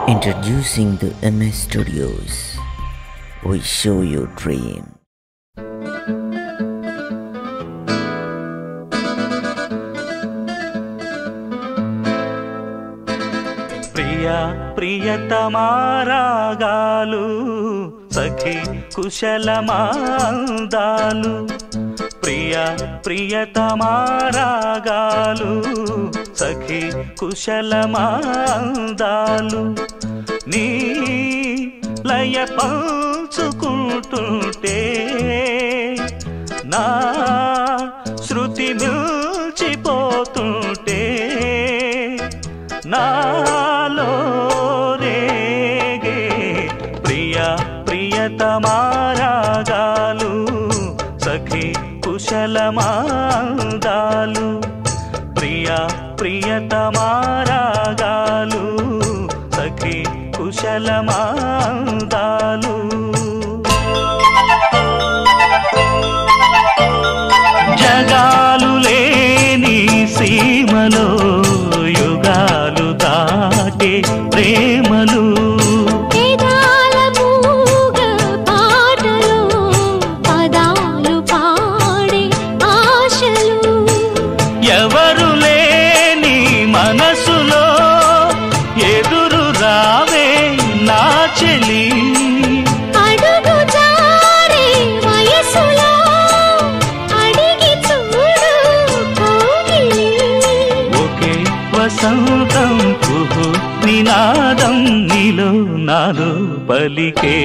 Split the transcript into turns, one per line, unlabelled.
Introducing the MS Studios. We show your dream.
Priya ప్రియతమారాగాలు సఖి కుశలమాందాలు ప్రియా ప్రియతమారాగాలు సఖి కుశలమాందాలు నీ లయ పంచుకుంటుంటే నా శృతి మిల్చిపోతుంటే నాలో రేగే ప్రియా ప్రియతమారాగాలు సఖి కుశలమాందాలు ప్రియా ప్రియతమారాగాలు సఖి కుశలమాందాలు జగాలు లేని సీమలో యుగాలు దాటే ప్రేమలు ఎవరు లేని మనసులో ఎదురు రావే నా చెలి
అడుగు జారే వయసులో అడిగి చూడు కోగిలి
ఒకే వసంతం కుహు నినాదం నీలో నాలో పలికే